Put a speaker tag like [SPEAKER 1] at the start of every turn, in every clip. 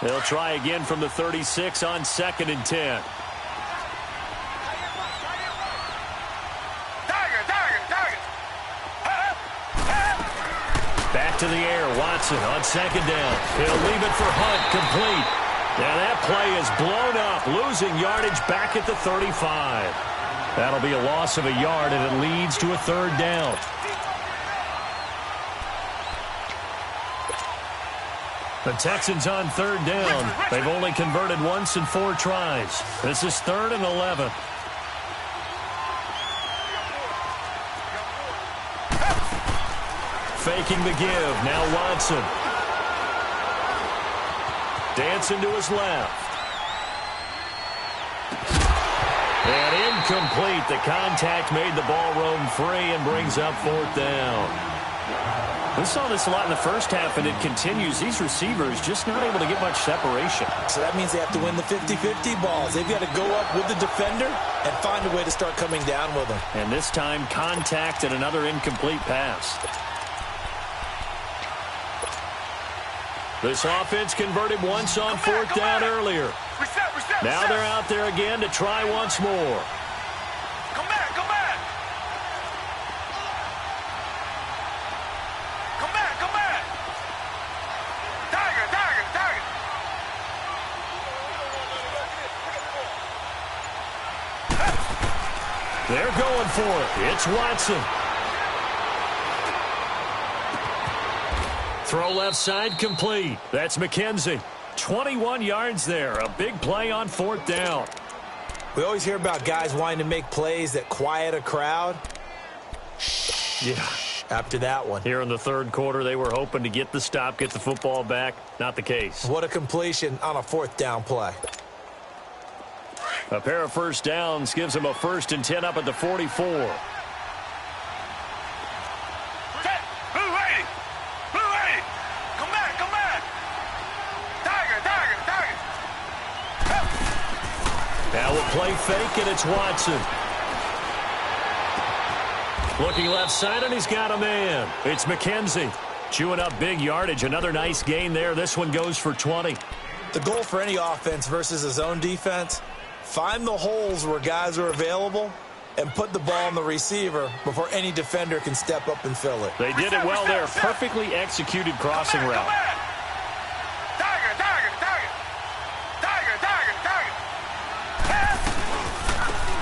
[SPEAKER 1] They'll try again from the 36 on 2nd and 10. Back to the air. Watson on 2nd down. He'll leave it for Hunt. Complete. Now that play is blown up. Losing yardage back at the 35. That'll be a loss of a yard, and it leads to a 3rd down. The Texans on 3rd down. They've only converted once in 4 tries. This is 3rd and 11. Faking the give. Now Watson. Dancing to his left. And incomplete. The contact made the ball roam free and brings up 4th down. We saw this a lot in the first half, and it continues. These receivers just not able to get much separation.
[SPEAKER 2] So that means they have to win the 50-50 balls. They've got to go up with the defender and find a way to start coming down with them.
[SPEAKER 1] And this time, contact and another incomplete pass. This offense converted once on 4th down earlier. Now they're out there again to try once more.
[SPEAKER 3] Come back. Target.
[SPEAKER 1] They're going for it. It's Watson. Throw left side complete. That's McKenzie. 21 yards there. A big play on 4th down.
[SPEAKER 2] We always hear about guys wanting to make plays that quiet a crowd.
[SPEAKER 1] Yeah.
[SPEAKER 2] After that one.
[SPEAKER 1] Here in the 3rd quarter, they were hoping to get the stop, get the football back. Not the case.
[SPEAKER 2] What a completion on a 4th down play.
[SPEAKER 1] A pair of 1st downs gives them a 1st and 10 up at the 44. Now we'll play fake, and it's Watson. Looking left side, and he's got a man. It's McKenzie. Chewing up big yardage. Another nice gain there. This one goes for 20.
[SPEAKER 2] The goal for any offense versus a zone defense, find the holes where guys are available and put the ball on the receiver before any defender can step up and fill it.
[SPEAKER 1] They did it well there. Perfectly executed crossing route.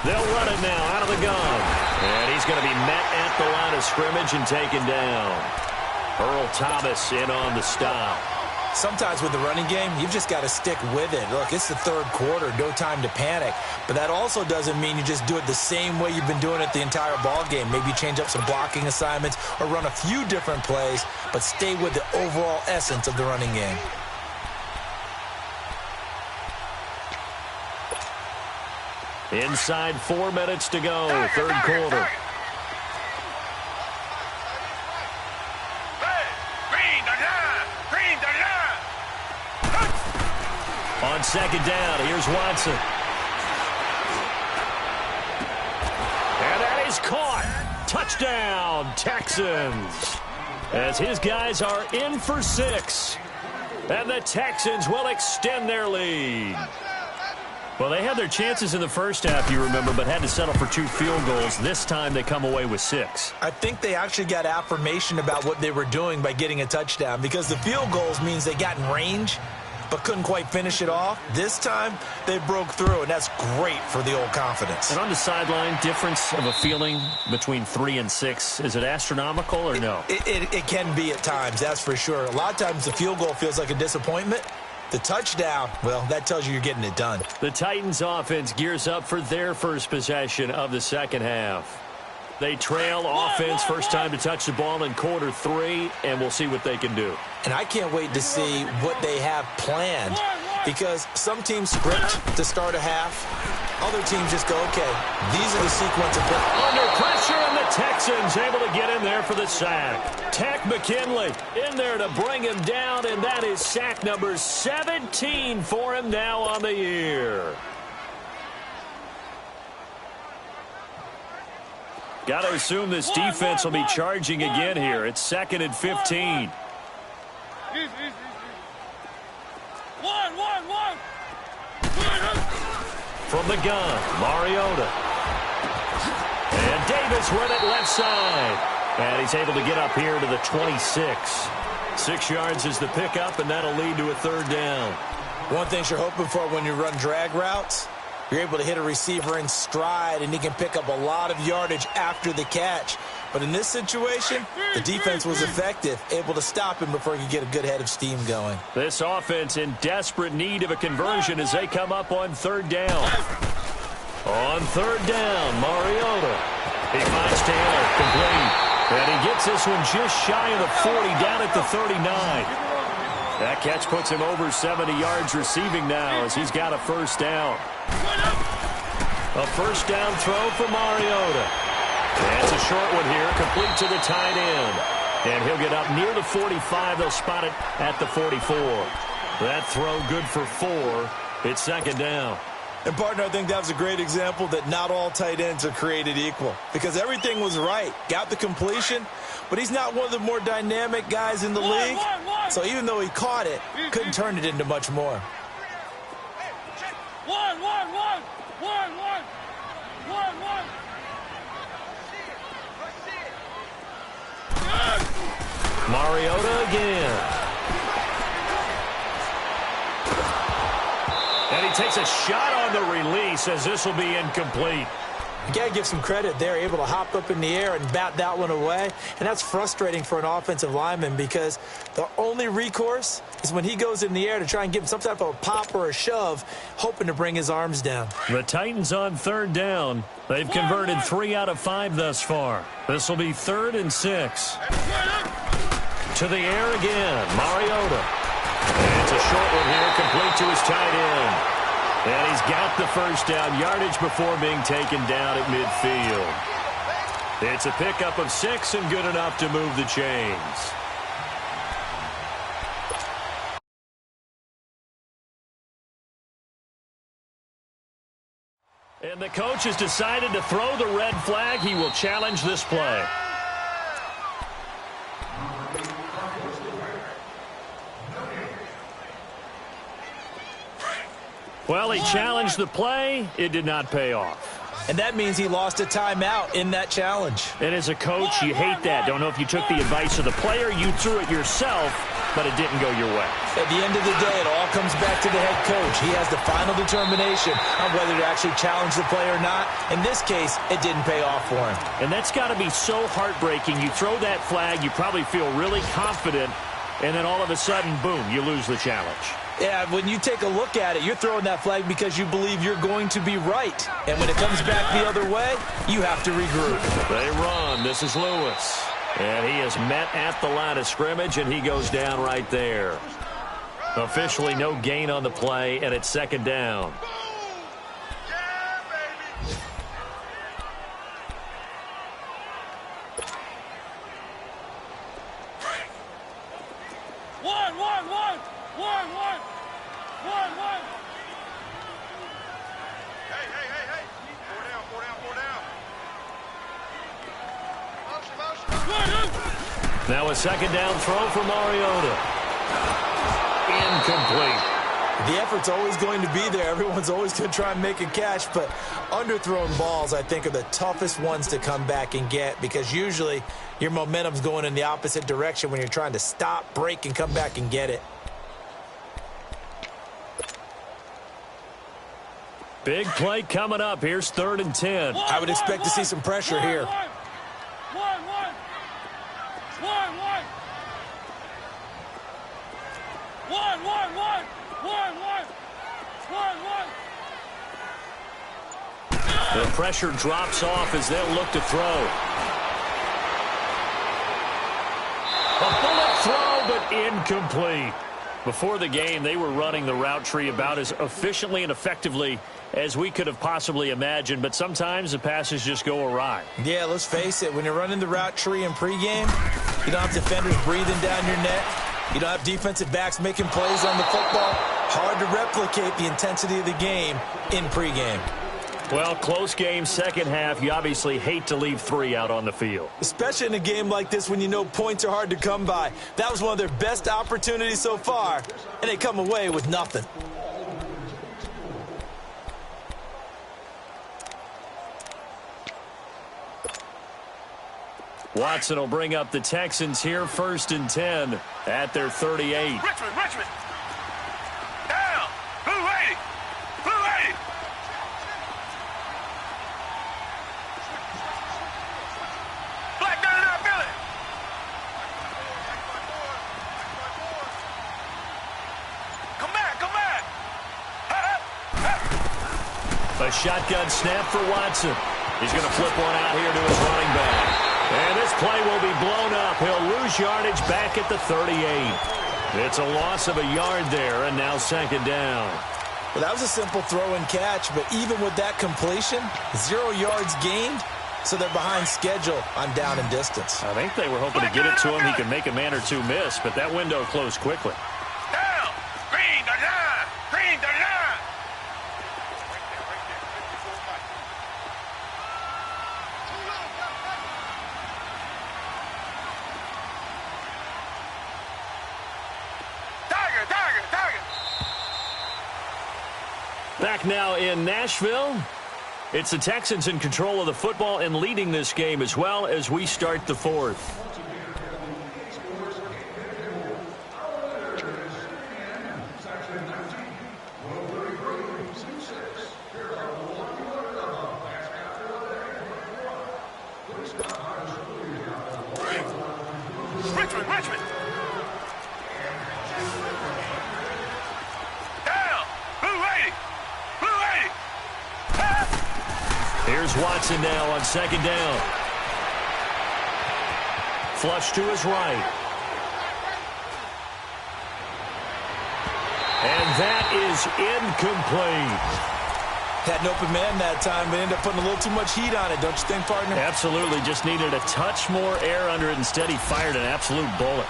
[SPEAKER 1] They'll run it now out of the gun. And he's going to be met at the line of scrimmage and taken down. Earl Thomas in on the stop.
[SPEAKER 2] Sometimes with the running game, you've just got to stick with it. Look, it's the 3rd quarter, no time to panic. But that also doesn't mean you just do it the same way you've been doing it the entire ball game. Maybe change up some blocking assignments or run a few different plays, but stay with the overall essence of the running game.
[SPEAKER 1] Inside 4 minutes to go, 3rd quarter. On 2nd down, here's Watson. And that is caught. Touchdown, Texans. As his guys are in for 6. And the Texans will extend their lead. Well, they had their chances in the first half, you remember, but had to settle for 2 field goals. This time they come away with 6.
[SPEAKER 2] I think they actually got affirmation about what they were doing by getting a touchdown, because the field goals means they got in range but couldn't quite finish it off. This time they broke through, and that's great for the old confidence.
[SPEAKER 1] And on the sideline, difference of a feeling between 3 and 6, is it astronomical or no?
[SPEAKER 2] It can be at times, that's for sure. A lot of times the field goal feels like a disappointment. The touchdown, well, that tells you you're getting it done.
[SPEAKER 1] The Titans offense gears up for their first possession of the 2nd half. They trail offense, first time to touch the ball in quarter 3, and we'll see what they can do.
[SPEAKER 2] And I can't wait to see what they have planned, because some teams script to start a half. Other teams just go, okay, these are the sequence of plays.
[SPEAKER 1] Under pressure, and the Texans able to get in there for the sack. Tack McKinley in there to bring him down, and that is sack number 17 for him now on the year. Got to assume this defense will be charging again here. It's 2nd and 15. From the gun, Mariota. And Davis with it left side. And he's able to get up here to the 26. 6 yards is the pickup, and that'll lead to a third down.
[SPEAKER 2] One thing you're hoping for when you run drag routes, you're able to hit a receiver in stride, and he can pick up a lot of yardage after the catch. But in this situation, the defense was effective, able to stop him before he could get a good head of steam going.
[SPEAKER 1] This offense in desperate need of a conversion as they come up on third down. On third down, Mariota. He finds Taylor, complete. And he gets this one just shy of the 40, down at the 39. That catch puts him over 70 yards receiving now as he's got a first down. A first down throw for Mariota. That's a short one here, complete to the tight end. And he'll get up near the 45. They'll spot it at the 44. That throw good for 4. It's second down.
[SPEAKER 2] And, partner, I think that was a great example that not all tight ends are created equal. Because everything was right. Got the completion, but he's not one of the more dynamic guys in the league. So even though he caught it, couldn't turn it into much more.
[SPEAKER 1] Mariota again. And he takes a shot on the release as this will be incomplete.
[SPEAKER 2] You got to give some credit there, able to hop up in the air and bat that one away. And that's frustrating for an offensive lineman because the only recourse is when he goes in the air to try and give him some type of a pop or a shove, hoping to bring his arms down.
[SPEAKER 1] The Titans on third down. They've converted 3 out of 5 thus far. This will be 3rd and 6. To the air again, Mariota. And it's a short one here, complete to his tight end. And he's got the first down yardage before being taken down at midfield. It's a pickup of 6 and good enough to move the chains. And the coach has decided to throw the red flag. He will challenge this play. Well, he challenged the play. It did not pay off.
[SPEAKER 2] And that means he lost a timeout in that challenge.
[SPEAKER 1] And as a coach, you hate that. Don't know if you took the advice of the player, you threw it yourself, but it didn't go your way.
[SPEAKER 2] At the end of the day, it all comes back to the head coach. He has the final determination on whether to actually challenge the play or not. In this case, it didn't pay off for him.
[SPEAKER 1] And that's got to be so heartbreaking. You throw that flag, you probably feel really confident, and then all of a sudden, boom, you lose the challenge.
[SPEAKER 2] Yeah, when you take a look at it, you're throwing that flag because you believe you're going to be right. And when it comes back the other way, you have to regroup.
[SPEAKER 1] They run. This is Lewis. And he is met at the line of scrimmage, and he goes down right there. Officially no gain on the play, and it's second down. Now a second down throw for Mariota. Incomplete.
[SPEAKER 2] The effort's always going to be there. Everyone's always going to try and make a catch, but underthrown balls, I think, are the toughest ones to come back and get because usually your momentum's going in the opposite direction when you're trying to stop, break, and come back and get it.
[SPEAKER 1] Big play coming up. Here's 3rd and 10.
[SPEAKER 2] I would expect to see some pressure here.
[SPEAKER 1] The pressure drops off as they'll look to throw. A bullet throw, but incomplete. Before the game, they were running the route tree about as efficiently and effectively as we could have possibly imagined, but sometimes the passes just go awry.
[SPEAKER 2] Yeah, let's face it. When you're running the route tree in pregame, you don't have defenders breathing down your neck. You don't have defensive backs making plays on the football. Hard to replicate the intensity of the game in pregame.
[SPEAKER 1] Well, close game, second half. You obviously hate to leave 3 out on the field.
[SPEAKER 2] Especially in a game like this when you know points are hard to come by. That was one of their best opportunities so far, and they come away with nothing.
[SPEAKER 1] Watson will bring up the Texans here, 1st and 10 at their 38.
[SPEAKER 3] Richmond. Down. Blue 80. Blue 80. Black 99 Billy. Come back.
[SPEAKER 1] A shotgun snap for Watson. He's going to flip one out here to his running back. And this play will be blown up. He'll lose yardage back at the 38. It's a loss of a yard there, and now 2nd down.
[SPEAKER 2] Well, that was a simple throw and catch, but even with that completion, 0 yards gained, so they're behind schedule on down and distance.
[SPEAKER 1] I think they were hoping to get it to him. He could make a man or two miss, but that window closed quickly.
[SPEAKER 3] Down. Green 39. Green 39.
[SPEAKER 1] Back now in Nashville. It's the Texans in control of the football and leading this game as well as we start the 4th.
[SPEAKER 3] Richmond. Down. Blue 80. Blue 80.
[SPEAKER 1] Here's Watson now on 2nd down. Flush to his right. And that is incomplete.
[SPEAKER 2] Had an open man that time, but ended up putting a little too much heat on it, don't you think, partner?
[SPEAKER 1] Absolutely. Just needed a touch more air under it. Instead, he fired an absolute bullet.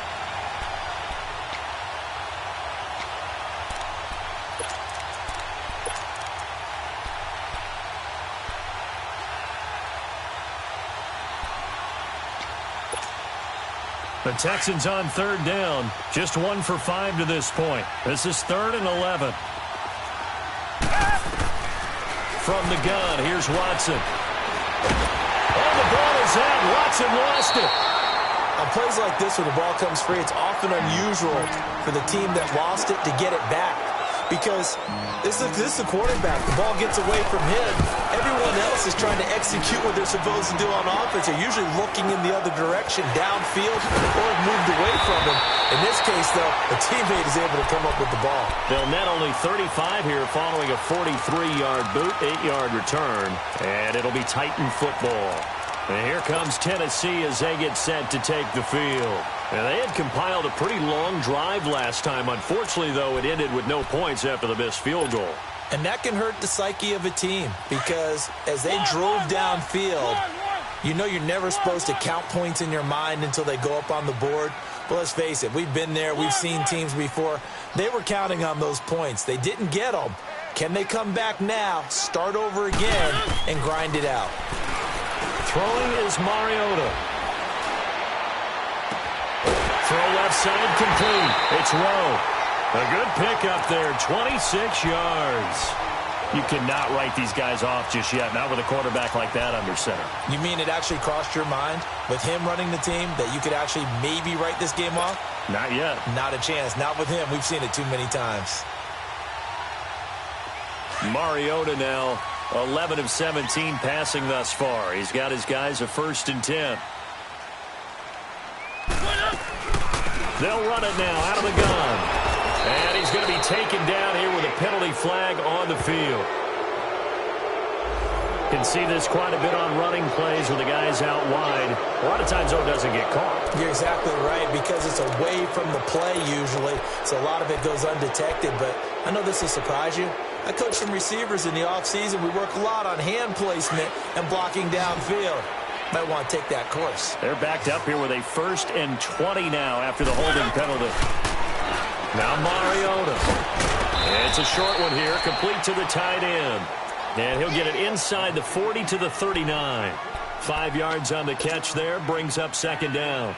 [SPEAKER 1] The Texans on 3rd down. Just 1 for 5 to this point. This is 3rd and 11. From the gun, here's Watson. Oh, the ball is out. Watson lost it.
[SPEAKER 2] On plays like this, when the ball comes free, it's often unusual for the team that lost it to get it back. Because this is the quarterback. The ball gets away from him. Everyone else is trying to execute what they're supposed to do on offense. They're usually looking in the other direction, downfield, or have moved away from him. In this case, though, a teammate is able to come up with the ball.
[SPEAKER 1] They'll net only 35 here following a 43-yard boot, 8-yard return, and it'll be Titan football. And here comes Tennessee as they get set to take the field. And they had compiled a pretty long drive last time. Unfortunately, though, it ended with no points after the missed field goal.
[SPEAKER 2] And that can hurt the psyche of a team because as they drove downfield, you know you're never supposed to count points in your mind until they go up on the board. But let's face it, we've been there. We've seen teams before. They were counting on those points. They didn't get them. Can they come back now, start over again, and grind it out?
[SPEAKER 1] Throwing is Mariota. Throw left side complete. It's Rowe. A good pickup there, 26 yards. You cannot write these guys off just yet, not with a quarterback like that under center.
[SPEAKER 2] You mean it actually crossed your mind with him running the team that you could actually maybe write this game off?
[SPEAKER 1] Not yet.
[SPEAKER 2] Not a chance. Not with him. We've seen it too many times. Mariota
[SPEAKER 1] now, 11 of 17 passing thus far. He's got his guys a 1st and 10. They'll run it now out of the gun. And he's going to be taken down here with a penalty flag on the field. Can see this quite a bit on running plays with the guys out wide. A lot of times, though, it doesn't get caught.
[SPEAKER 2] You're exactly right, because it's away from the play usually, so a lot of it goes undetected. But I know this will surprise you. I coach some receivers in the offseason. We work a lot on hand placement and blocking downfield. Might want to take that course.
[SPEAKER 1] They're backed up here with a 1st and 20 now after the holding penalty. Now Mariota. It's a short one here, complete to the tight end. And he'll get it inside the 40 to the 39. 5 yards on the catch there, brings up second down.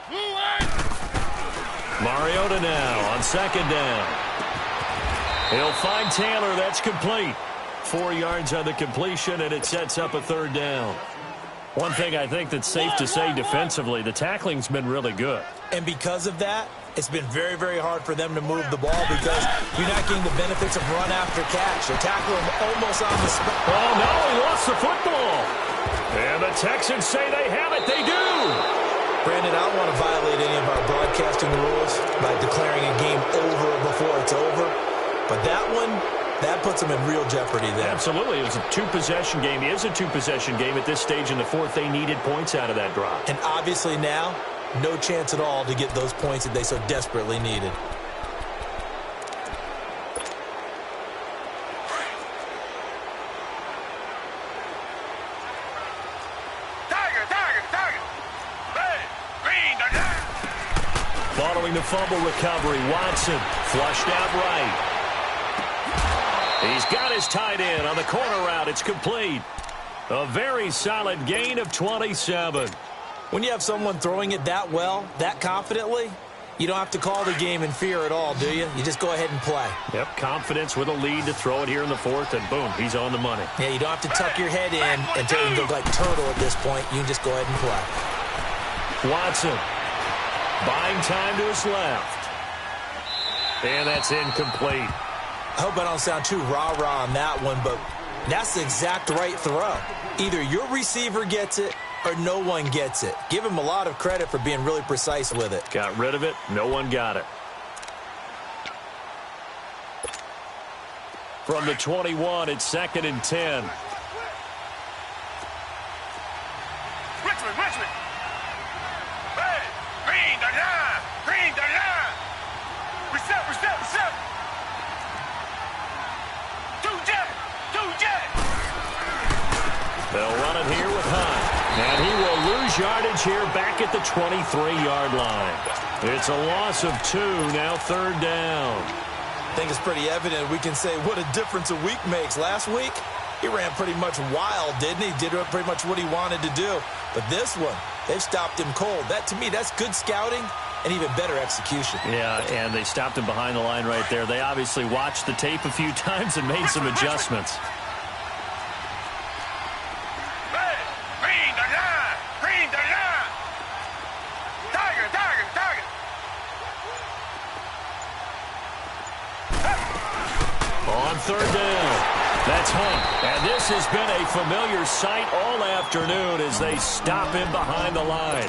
[SPEAKER 3] One.
[SPEAKER 1] Mariota now on second down. He'll find Taylor. That's complete. 4 yards on the completion, and it sets up a third down. One thing I think that's safe to say defensively, the tackling's been really good.
[SPEAKER 2] And because of that, it's been very, very hard for them to move the ball because you're not getting the benefits of run after catch. They tackle him almost on the spot.
[SPEAKER 1] Oh, no, he lost the football. And the Texans say they have it. They do.
[SPEAKER 2] Brandon, I don't want to violate any of our broadcasting rules by declaring a game over before it's over. But that one, that puts them in real jeopardy there.
[SPEAKER 1] Absolutely. It was a two-possession game. It is a two-possession game at this stage in the fourth. They needed points out of that drop.
[SPEAKER 2] And obviously now, no chance at all to get those points that they so desperately needed.
[SPEAKER 1] Following the fumble recovery, Watson flushed out right. He's got his tight end on the corner route. It's complete. A very solid gain of 27.
[SPEAKER 2] When you have someone throwing it that well, that confidently, you don't have to call the game in fear at all, do you? You just go ahead and play.
[SPEAKER 1] Yep, confidence with a lead to throw it here in the fourth, and boom, he's on the money.
[SPEAKER 2] Yeah, you don't have to tuck your head in until you look like turtle at this point. You can just go ahead and play.
[SPEAKER 1] Watson buying time to his left. And that's incomplete.
[SPEAKER 2] I hope I don't sound too rah-rah on that one, but that's the exact right throw. Either your receiver gets it or no one gets it. Give him a lot of credit for being really precise with it.
[SPEAKER 1] Got rid of it. No one got it. From the 21, it's 2nd and 10.
[SPEAKER 3] Richmond. Hey, green the line. Reset. Two jet.
[SPEAKER 1] They'll run it here with Hunt. And he will lose yardage here back at the 23-yard line. It's a loss of 2, now third down.
[SPEAKER 2] I think it's pretty evident we can say what a difference a week makes. Last week, he ran pretty much wild, didn't he? Did pretty much what he wanted to do. But this one, they've stopped him cold. That, to me, that's good scouting and even better execution.
[SPEAKER 1] Yeah, and they stopped him behind the line right there. They obviously watched the tape a few times and made some adjustments. On third down, that's Hunt. And this has been a familiar sight all afternoon as they stop him behind the line.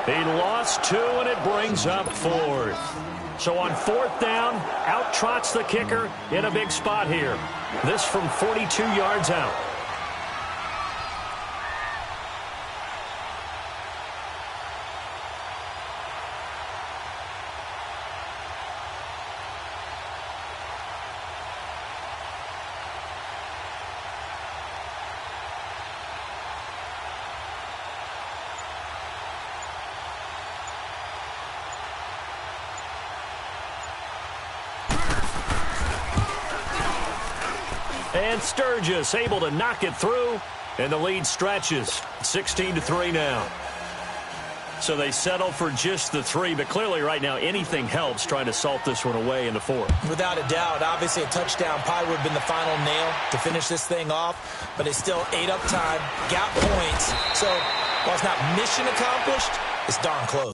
[SPEAKER 1] He lost 2, and it brings up 4th. So on 4th down, out trots the kicker in a big spot here. This from 42 yards out. And Sturgis able to knock it through, and the lead stretches. 16-3 now. So they settle for just the 3, but clearly right now anything helps trying to salt this one away in the 4th.
[SPEAKER 2] Without a doubt, obviously a touchdown probably would have been the final nail to finish this thing off, but they still ate up time, got points. So while it's not mission accomplished, it's darn close.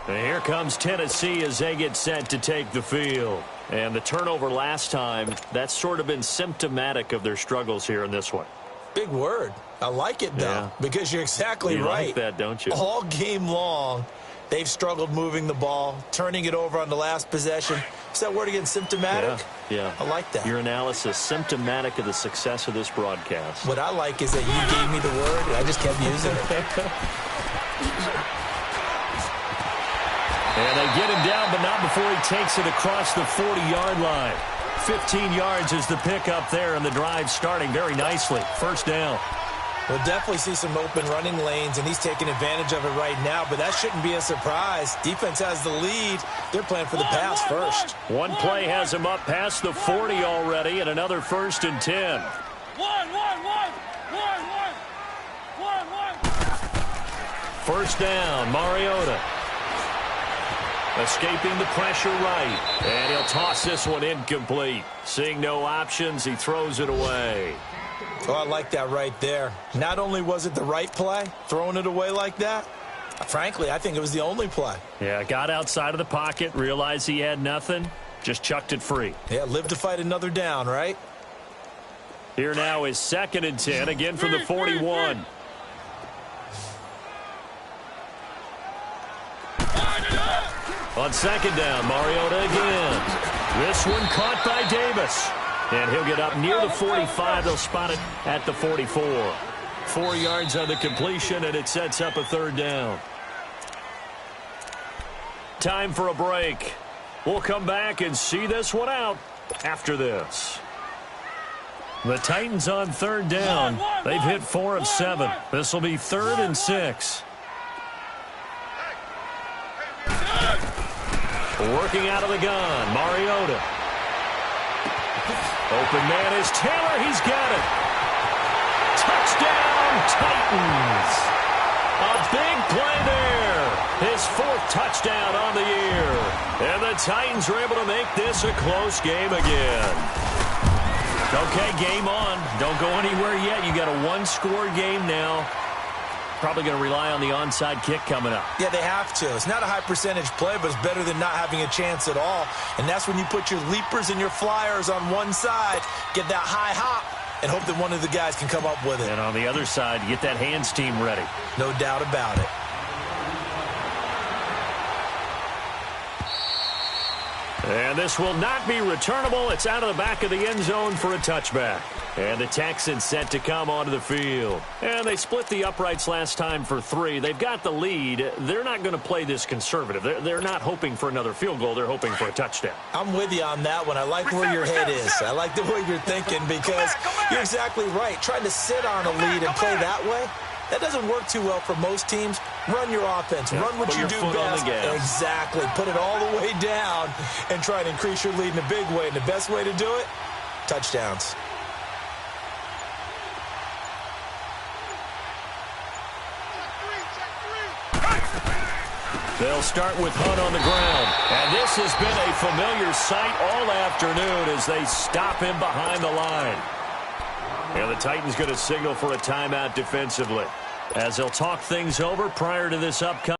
[SPEAKER 1] And here comes Tennessee as they get set to take the field. And the turnover last time, that's sort of been symptomatic of their struggles here in this one.
[SPEAKER 2] Big word. I like it, though, because you're exactly right.
[SPEAKER 1] You like that, don't you?
[SPEAKER 2] All game long, they've struggled moving the ball, turning it over on the last possession. Is that word again, symptomatic?
[SPEAKER 1] Yeah.
[SPEAKER 2] I like that.
[SPEAKER 1] Your analysis, symptomatic of the success of this broadcast.
[SPEAKER 2] What I like is that you gave me the word, and I just kept using it.
[SPEAKER 1] And they get him down, but not before he takes it across the 40-yard line. 15 yards is the pickup there, and the drive starting very nicely. First down.
[SPEAKER 2] We'll definitely see some open running lanes, and he's taking advantage of it right now, but that shouldn't be a surprise. Defense has the lead. They're playing for the pass first.
[SPEAKER 1] One play has him up past the 40 already, and another 1st and 10. First down, Mariota. Escaping the pressure right. And he'll toss this one incomplete. Seeing no options, he throws it away.
[SPEAKER 2] Oh, I like that right there. Not only was it the right play, throwing it away like that, frankly, I think it was the only play.
[SPEAKER 1] Yeah, got outside of the pocket, realized he had nothing, just chucked it free.
[SPEAKER 2] Yeah, live to fight another down, right?
[SPEAKER 1] Here now is 2nd and 10, again from the 41. On 2nd down, Mariota again. This one caught by Davis. And he'll get up near the 45. They'll spot it at the 44. 4 yards on the completion, and it sets up a 3rd down. Time for a break. We'll come back and see this one out after this. The Titans on 3rd down. They've hit 4 of 7. This will be 3rd and 6. Working out of the gun, Mariota. Open man is Taylor. He's got it. Touchdown, Titans. A big play there. His 4th touchdown on the year. And the Titans are able to make this a close game again. Okay, game on. Don't go anywhere yet. You got a 1-score game now. Probably going to rely on the onside kick coming up.
[SPEAKER 2] Yeah, they have to. It's not a high percentage play, but it's better than not having a chance at all. And that's when you put your leapers and your flyers on one side, get that high hop, and hope that one of the guys can come up with it.
[SPEAKER 1] And on the other side, you get that hands team ready.
[SPEAKER 2] No doubt about it.
[SPEAKER 1] And this will not be returnable. It's out of the back of the end zone for a touchback. And the Texans set to come onto the field. And they split the uprights last time for 3. They've got the lead. They're not going to play this conservative. They're not hoping for another field goal. They're hoping for a touchdown.
[SPEAKER 2] I'm with you on that one. I like where your head is. I like the way you're thinking because you're exactly right. Trying to sit on a lead and play that way, that doesn't work too well for most teams. Run your offense.
[SPEAKER 1] Yeah,
[SPEAKER 2] run what you do best. Exactly. Put it all the way down and try to increase your lead in a big way. And the best way to do it, touchdowns.
[SPEAKER 1] They'll start with Hunt on the ground. And this has been a familiar sight all afternoon as they stop him behind the line. And the Titans going to signal for a timeout defensively as they'll talk things over prior to this upcoming.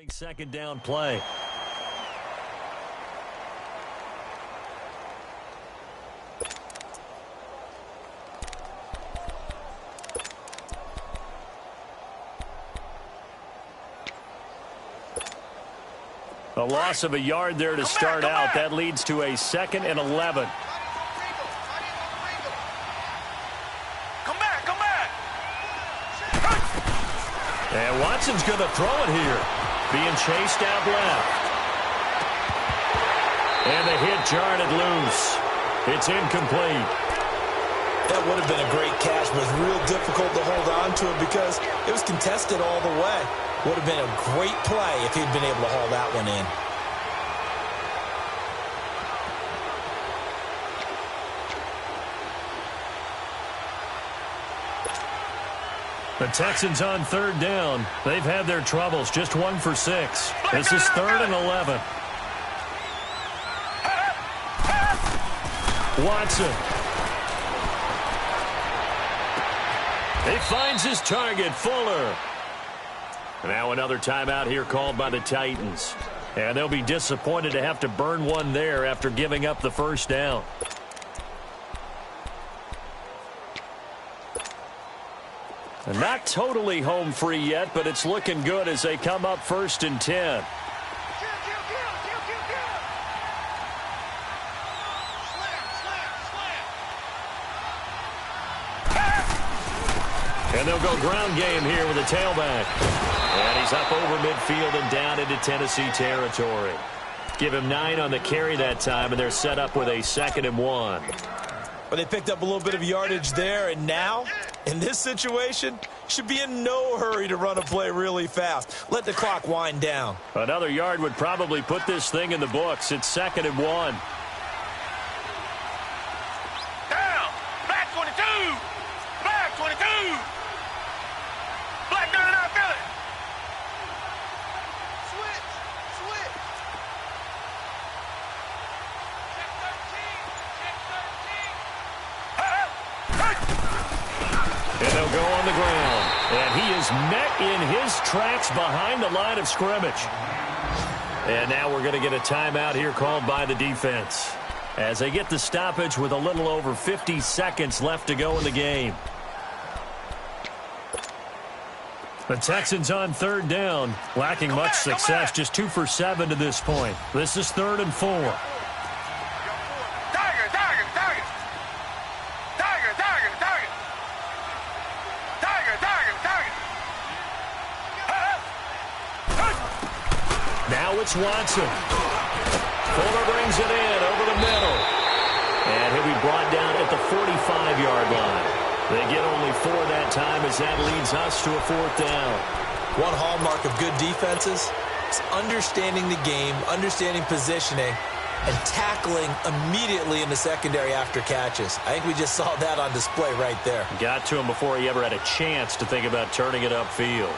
[SPEAKER 1] Second down play. A loss of a yard there to start out. That leads to a 2nd and 11.
[SPEAKER 3] Come back.
[SPEAKER 1] And Watson's going to throw it here. Being chased out left. And the hit jarred it loose. It's incomplete.
[SPEAKER 2] That would have been a great catch, but it's real difficult to hold on to it because it was contested all the way. Would have been a great play if he'd been able to haul that one in.
[SPEAKER 1] The Texans on 3rd down. They've had their troubles. Just 1 for 6. This is 3rd and 11. Watson. He finds his target, Fuller. Now another timeout here called by the Titans. And they'll be disappointed to have to burn one there after giving up the first down. And not totally home free yet, but it's looking good as they come up 1st and 10. And they'll go ground game here with a tailback. And he's up over midfield and down into Tennessee territory. Give him 9 on the carry that time, and they're set up with a 2nd and 1.
[SPEAKER 2] But they picked up a little bit of yardage there, and now, in this situation, should be in no hurry to run a play really fast. Let the clock wind down.
[SPEAKER 1] Another yard would probably put this thing in the books. It's 2nd and 1.
[SPEAKER 3] Down. Black 22. Black 22. Black 99 Philly. Switch.
[SPEAKER 1] And they'll go on the ground. And he is met in his tracks behind the line of scrimmage. And now we're going to get a timeout here called by the defense as they get the stoppage with a little over 50 seconds left to go in the game. The Texans on 3rd down, lacking much success, just 2 for 7 to this point. This is 3rd and 4. Now it's Watson. Fuller brings it in over the middle. And he'll be brought down at the 45-yard line. They get only 4 that time as that leads us to a 4th down.
[SPEAKER 2] One hallmark of good defenses is understanding the game, understanding positioning, and tackling immediately in the secondary after catches. I think we just saw that on display right there.
[SPEAKER 1] Got to him before he ever had a chance to think about turning it upfield.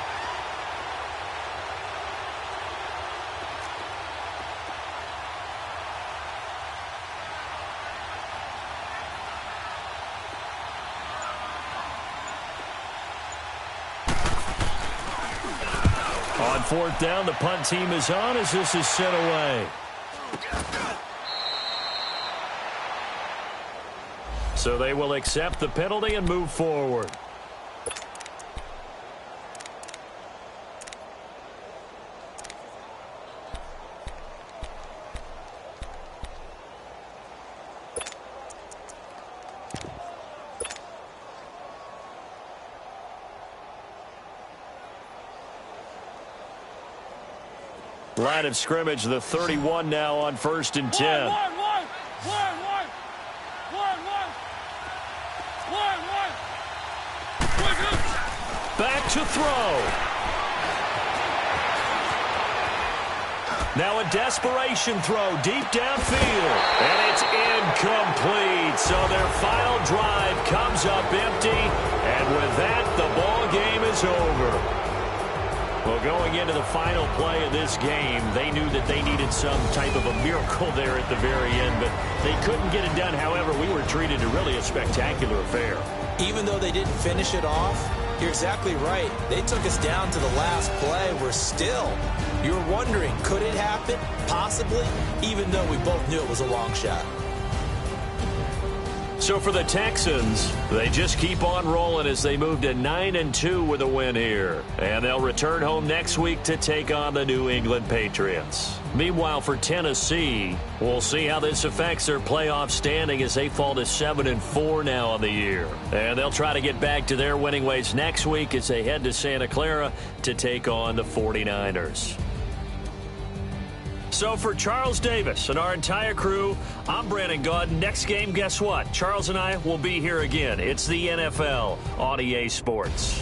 [SPEAKER 1] On 4th down, the punt team is on as this is sent away. So they will accept the penalty and move forward. Line of scrimmage, the 31 now on 1st and 10. Back to throw. Now a desperation throw deep downfield. And it's incomplete. So their final drive comes up empty. And with that, the ball game is over. Well, going into the final play of this game, they knew that they needed some type of a miracle there at the very end, but they couldn't get it done. However, we were treated to really a spectacular affair.
[SPEAKER 2] Even though they didn't finish it off, you're exactly right. They took us down to the last play. You're wondering, could it happen? Possibly, even though we both knew it was a long shot.
[SPEAKER 1] So for the Texans, they just keep on rolling as they move to 9-2 with a win here. And they'll return home next week to take on the New England Patriots. Meanwhile, for Tennessee, we'll see how this affects their playoff standing as they fall to 7-4 now on the year. And they'll try to get back to their winning ways next week as they head to Santa Clara to take on the 49ers. So for Charles Davis and our entire crew, I'm Brandon Gaud. Next game, guess what? Charles and I will be here again. It's the NFL on EA Sports.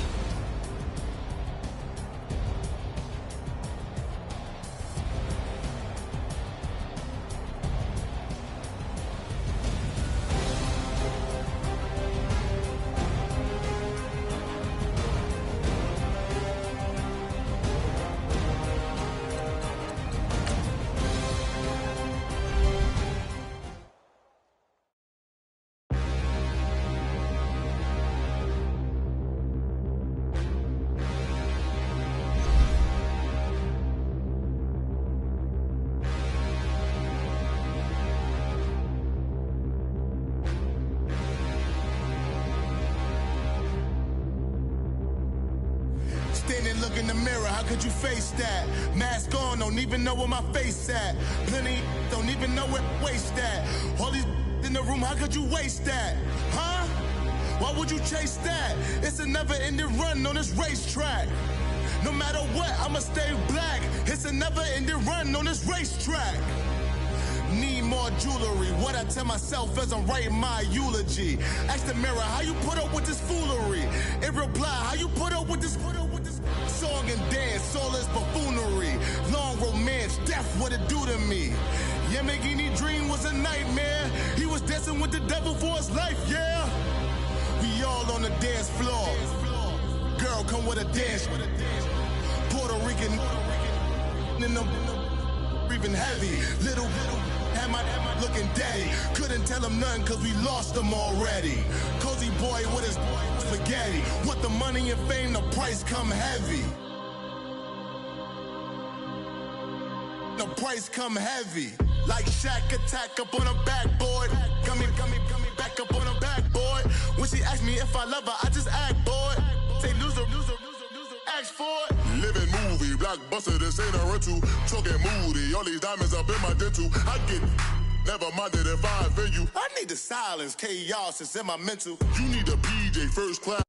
[SPEAKER 4] Standing, look in the mirror, how could you face that? Mask on, don't even know where my face at. Plenty, don't even know where waste at. All these in the room, how could you waste that? Huh? Why would you chase that? It's a never-ending run on this racetrack. No matter what, I'ma stay black. It's a never-ending run on this racetrack. Need more jewelry, what I tell myself as I'm writing my eulogy. Ask the mirror, how you put up with this foolery? It reply, how you put up with this song and dance, all this buffoonery. Long romance, death, what it do to me? Yamagini dream was a nightmare. He was dancing with the devil for his life, yeah. We all on the dance floor. Girl, come with a dance. Puerto Rican in the breathing heavy. Little had my looking daddy. Couldn't tell him nothing cause we lost him already. Cozy boy with his spaghetti. Want the money and fame, the price come heavy. The price come heavy. Like Shaq attack up on a backboard. Gummy, back up on a backboard. When she asked me if I love her, I just act bored. Say loser, ask for it. Living movie, blockbuster, this ain't a rental. Talking moody, all these diamonds up in my dental. I get never minded if I offend you. I need the silence, chaos is in my mental. You need a PJ, first class